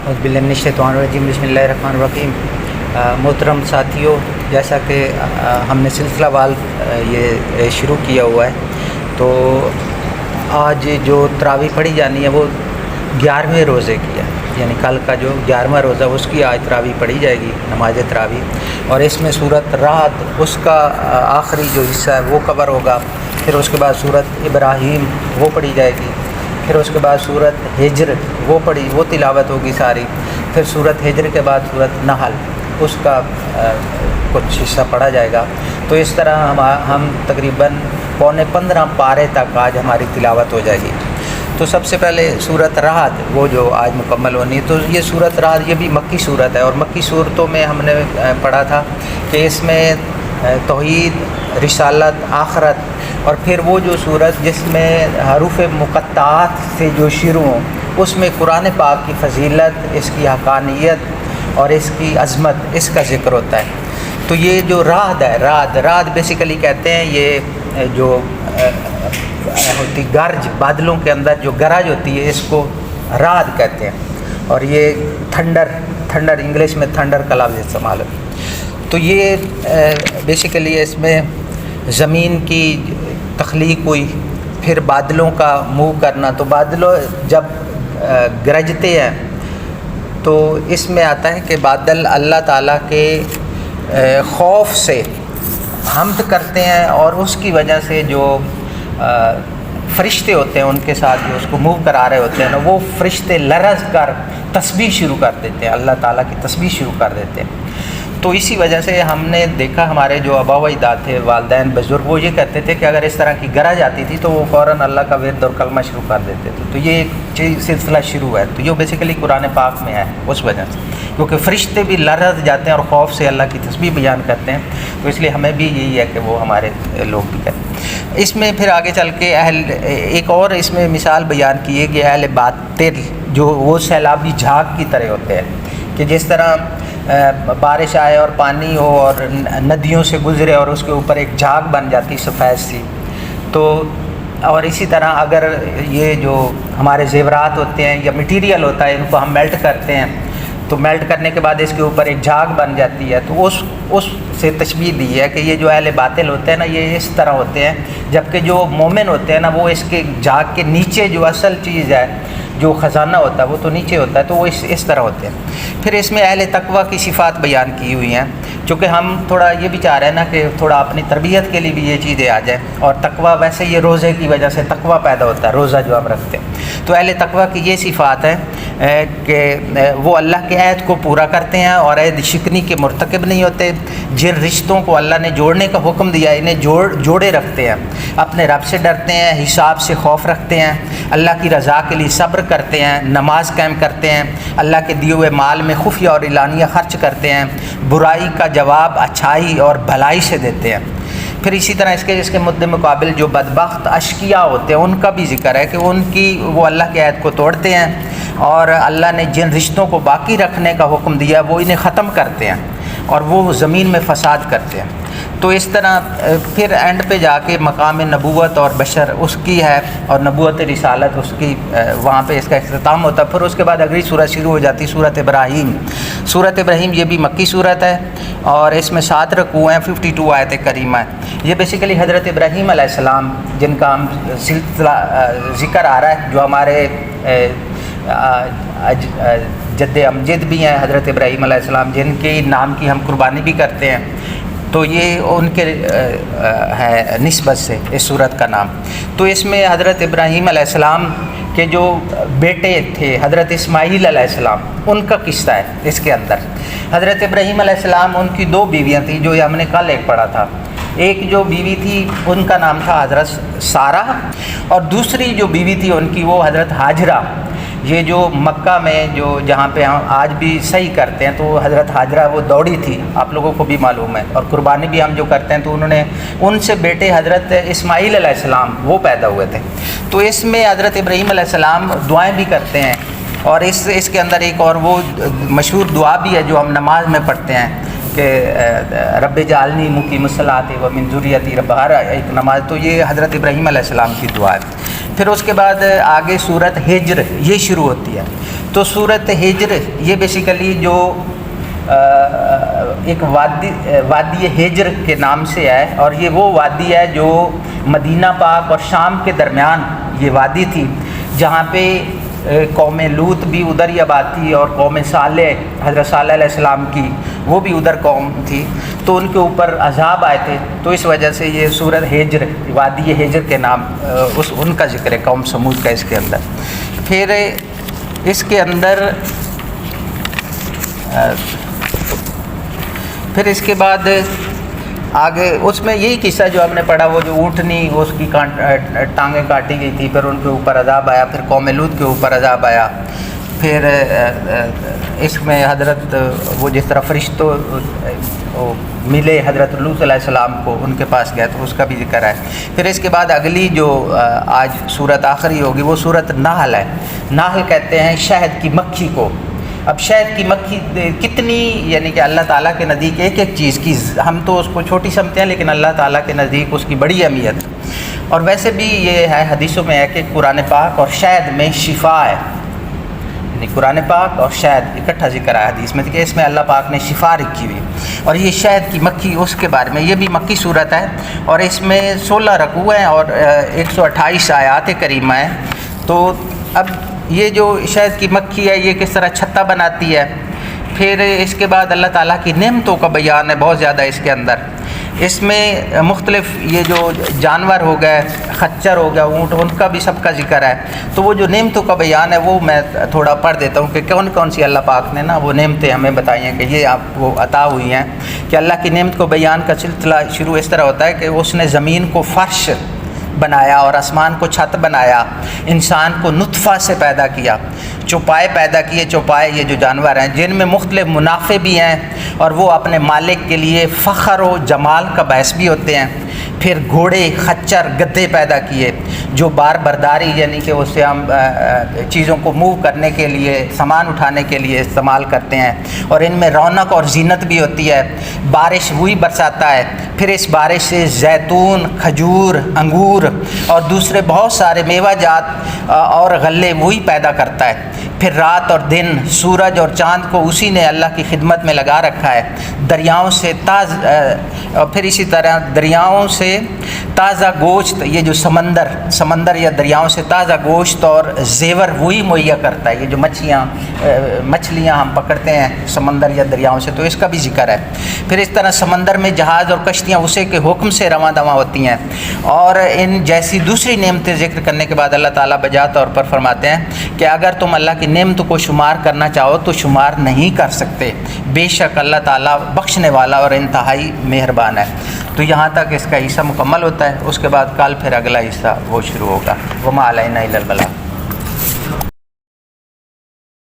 बिस्मिल्लाहिर्रहमानिर्रहीम बिस्मिल्लाहिर्रहमानिर्रहीम। मोहतरम साथियों, जैसा कि हमने सिलसिलावार ये शुरू किया हुआ है, तो आज जो तरावी पढ़ी जानी है वो 11वें रोज़े की है, यानी कल का जो 11वां रोज़ा उसकी आज तरावी पढ़ी जाएगी, नमाज तरावी। और इसमें सूरत रात उसका आखिरी जो हिस्सा है वो कवर होगा। फिर उसके बाद सूरत इब्राहीम वो पढ़ी जाएगी। फिर उसके बाद सूरत हिज्र वो तिलावत होगी सारी। फिर सूरत हिज्र के बाद सूरत नहल उसका कुछ हिस्सा पढ़ा जाएगा। तो इस तरह हम तकरीबन पौने 15 पारे तक आज हमारी तिलावत हो जाएगी। तो सबसे पहले सूरत रात वो जो आज मुकम्मल होनी है, तो ये सूरत रात ये भी मक्की सूरत है। और मक्की सूरतों में हमने पढ़ा था कि इसमें तौहीद, रिसालत, आखरत, और फिर वो जो सूरत जिसमें हरूफ मुक़त्तात से जो शुरू हों, उसमें कुरान पाक की फ़जीलत, इसकी हक़ानियत और इसकी अज़मत, इसका ज़िक्र होता है। तो ये जो रात है, रात बेसिकली कहते हैं ये जो होती गर्ज, बादलों के अंदर जो गरज होती है, इसको रात कहते हैं। और ये थंडर इंग्लिश में थंडर का लफ्ज़ इस्तेमाल है। तो ये बेसिकली इसमें ज़मीन की तख्लीक हुई, फिर बादलों का मूव करना। तो बादलों जब गरजते हैं तो इसमें आता है कि बादल अल्लाह ताला के खौफ से हम्द करते हैं, और उसकी वजह से जो फ़रिश्ते होते हैं उनके साथ जो उसको मूव करा रहे होते हैं ना, वो फ़रिश्ते लरज़ कर तस्बीह शुरू कर देते हैं, अल्लाह ताला की तस्बीह शुरू कर देते हैं। तो इसी वजह से हमने देखा हमारे जो आबा व अजदाद थे, वालिदैन बुज़ुर्ग, वो ये कहते थे कि अगर इस तरह की गरज आती थी तो वो फ़ौरन अल्लाह का विर्द और कलमा शुरू कर देते थे। तो ये एक सिलसिला शुरू है। तो ये बेसिकली कुरान पाक में है उस वजह से, क्योंकि फ़रिश्ते भी लरज़ जाते हैं और खौफ से अल्लाह की तस्बीह बयान करते हैं। तो इसलिए हमें भी यही है कि वो हमारे लोग भी करें। इसमें फिर आगे चल के एक और इसमें मिसाल बयान की है कि अहल बातिल जो वो सैलाबी झाग की तरह होते हैं, कि जिस तरह बारिश आए और पानी हो और नदियों से गुज़रे और उसके ऊपर एक झाग बन जाती सफ़ेद सी। तो और इसी तरह अगर ये जो हमारे ज़ेवरात होते हैं या मटीरियल होता है, इनको हम मेल्ट करते हैं, तो मेल्ट करने के बाद इसके ऊपर एक झाग बन जाती है। तो उस से तशबीह दी है कि ये जो अहले बातिल होते हैं ना, ये इस तरह होते हैं, जबकि जो मोमिन होते हैं ना, वो इसके झाग के नीचे जो असल चीज़ है, जो ख़जाना होता है, वो तो नीचे होता है। तो वो इस तरह होते हैं। फिर इसमें अहले तक़वा की सिफ़ात बयान की हुई हैं, चूँकि हम थोड़ा ये भी चाह रहे हैं ना कि थोड़ा अपनी तरबियत के लिए भी ये चीज़ें आ जाए। और तक़वा वैसे ये रोज़े की वजह से तक़वा पैदा होता है, रोज़ा जो हम रखते हैं। तो अहले तक़वा की ये सिफ़ात है कि वो अल्लाह के अहद को पूरा करते हैं और अहद शिकनी के मुर्तकिब नहीं होते। जिन रिश्तों को अल्लाह ने जोड़ने का हुक्म दिया, इन्हें जोड़े रखते हैं, अपने रब से डरते हैं, हिसाब से खौफ रखते हैं, अल्लाह की रज़ा के लिए सब्र करते हैं, नमाज कायम करते हैं, अल्लाह के दिए हुए माल में खुफिया और इलानिया खर्च करते हैं, बुराई का जवाब अच्छाई और भलाई से देते हैं। फिर इसी तरह इसके मुद्दे मुकाबिल जो बदबख्त अशकिया होते हैं, उनका भी जिक्र है कि वो अल्लाह के अहद को तोड़ते हैं, और अल्लाह ने जिन रिश्तों को बाकी रखने का हुक्म दिया वो इन्हें ख़त्म करते हैं, और वो ज़मीन में फ़साद करते हैं। तो इस तरह फिर एंड पे जाके मकाम नबूवत और बशर उसकी है, और नबूवत रिसालत उसकी, वहाँ पे इसका इख्तिताम होता है। फिर उसके बाद अगली सूरत शुरू हो जाती है, सूरत इब्राहीम। सूरत इब्राहीम ये भी मक्की सूरत है, और इसमें 7 रकू हैं, 52 आयत करीमा है। ये बेसिकली हज़रत इब्राहीम अलैहिस्सलाम, जिनका हम सिलसिला ज़िक्र आ रहा है, जो हमारे जद्दे अमजद भी हैं हज़रत इब्राहीम अलैहिस्सलाम, जिनके नाम की हम कुर्बानी भी करते हैं। तो ये उनके है निस्बत से इस सूरत का नाम। तो इसमें हज़रत इब्राहीम अलैहिस्सलाम के जो बेटे थे हज़रत इस्माईल अलैहिस्सलाम, उनका किस्सा है इसके अंदर। हज़रत इब्राहीम अलैहिस्सलाम, उनकी 2 बीवियाँ थीं, जो हमने कल एक पढ़ा था। एक जो बीवी थी उनका नाम था हज़रत सारा, और दूसरी जो बीवी थी उनकी वो हज़रत हाजरा। ये जो मक्का में जो जहाँ पे हम आज भी सही करते हैं, तो हज़रत हाजरा वो दौड़ी थी, आप लोगों को भी मालूम है। और कुर्बानी भी हम जो करते हैं, तो उनसे बेटे हज़रत इस्माईल अलैहिस्सलाम वो पैदा हुए थे। तो इसमें हज़रत इब्राहीम अलैहिस्सलाम दुआएं भी करते हैं, और इसके अंदर एक और वो मशहूर दुआ भी है जो हम नमाज में पढ़ते हैं कि रब्बे जालनी मुकीमुस्सलाति व मिन ज़ुर्रियती रब्बहर, एक नमाज। तो ये हज़रत इब्राहीम अलैहिस्सलाम की दुआ है। फिर उसके बाद आगे सूरत हिज्र ये शुरू होती है। تو صورت ہجر یہ بیسیکلی جو ایک وادی ہجر کے نام سے ہے، اور یہ وہ وادی ہے جو مدینہ پاک اور شام کے درمیان یہ وادی تھی، جہاں پہ قوم لوط بھی ادھر ہی آباد تھی، اور قوم صالح حضرت صالح علیہ السلام کی وہ بھی ادھر قوم تھی، تو ان کے اوپر عذاب آئے تھے، تو اس وجہ سے یہ سورۃ ہجر وادی ہجر کے نام ان کا ذکر ہے، قوم سمود کا اس کے اندر۔ پھر اس کے اندر پھر اس کے بعد آگے اس میں یہی قصہ جو ہم نے پڑھا، وہ جو اونٹنی اس کی ٹانگیں کاٹی گئی تھی، پھر ان کے اوپر عذاب آیا، پھر قوم لوط کے اوپر عذاب آیا، پھر اس میں حضرت وہ جس طرح فرشتوں ملے حضرت لوط علیہ السلام کو، ان کے پاس گیا، تو اس کا بھی ذکر ہے۔ پھر اس کے بعد اگلی جو آج صورت آخری ہوگی وہ صورت نحل ہے۔ نحل کہتے ہیں شہد کی مکھی کو۔ اب شہد کی مکھی کتنی، یعنی کہ اللہ تعالیٰ کے نزدیک ایک ایک چیز کی، ہم تو اس کو چھوٹی سمجھتے ہیں، لیکن اللہ تعالیٰ کے نزدیک اس کی بڑی اہمیت ہے۔ اور ویسے بھی یہ ہے حدیثوں میں ہے کہ قرآن پاک اور شہد میں شفا ہے، یعنی قرآن پاک اور شہد اکٹھا ذکر ہے حدیث میں کہ اس میں اللہ پاک نے شفا رکھی ہوئی، اور یہ شہد کی مکھی اس کے بارے میں، یہ بھی مکی صورت ہے، اور اس میں 16 رکوع ہیں اور 128 آیات کریمہ ہیں۔ تو اب یہ جو شہد کی مکھی ہے یہ کس طرح چھتا بناتی ہے، پھر اس کے بعد اللہ تعالیٰ کی نعمتوں کا بیان ہے بہت زیادہ اس کے اندر۔ اس میں مختلف یہ جو جانور ہو گئے، خچر ہو گیا، اونٹ، ان کا بھی سب کا ذکر ہے۔ تو وہ جو نعمتوں کا بیان ہے وہ میں تھوڑا پڑھ دیتا ہوں کہ کون کون سی اللہ پاک نے وہ نعمتیں ہمیں بتائی ہیں کہ یہ آپ کو عطا ہوئی ہیں۔ کہ اللہ کی نعمت کو بیان کا سلسلہ شروع اس طرح ہوتا ہے کہ اس نے زمین کو فرش بنایا اور آسمان کو چھت بنایا، انسان کو نطفہ سے پیدا کیا، چوپائے پیدا کیے، چوپائے یہ جو جانور ہیں جن میں مختلف منافع بھی ہیں اور وہ اپنے مالک کے لیے فخر و جمال کا باعث بھی ہوتے ہیں۔ پھر گھوڑے، خچر، گدھے پیدا کیے جو بار برداری، یعنی کہ اس سے ہم چیزوں کو موو کرنے کے لیے، سامان اٹھانے کے لیے استعمال کرتے ہیں، اور ان میں رونق اور زینت بھی ہوتی ہے۔ بارش وہی برساتا ہے، پھر اس بارش سے زیتون، کھجور، انگور اور دوسرے بہت سارے میوہ جات اور غلے وہی پیدا کرتا ہے۔ پھر رات اور دن، سورج اور چاند کو اسی نے اللہ کی خدمت میں لگا رکھا ہے۔ دریاؤں سے پھر اسی طرح دریاؤں سے تازہ گوشت، یہ جو سمندر یا دریاؤں سے تازہ گوشت اور زیور وہی مہیا کرتا ہے۔ یہ جو مچھلیاں ہم پکڑتے ہیں سمندر یا دریاؤں سے، تو اس کا بھی ذکر ہے۔ پھر اس طرح سمندر میں جہاز اور کشتیاں اسے کے حکم سے رواں دواں ہوتی ہیں۔ اور ان جیسی دوسری نعمتیں ذکر کرنے کے بعد اللہ تعالیٰ بجا طور پر فرماتے ہیں کہ اگر تم اللہ کی نعمتوں کو شمار کرنا چاہو تو شمار نہیں کر سکتے، بے شک اللہ تعالیٰ بخشنے والا اور انتہائی مہربان ہے۔ تو یہاں تک اس کا حصہ مکمل ہوتا ہے، اس کے بعد کل پھر اگلا حصہ وہ شروع ہوگا۔ وما علینا الا البلاغ۔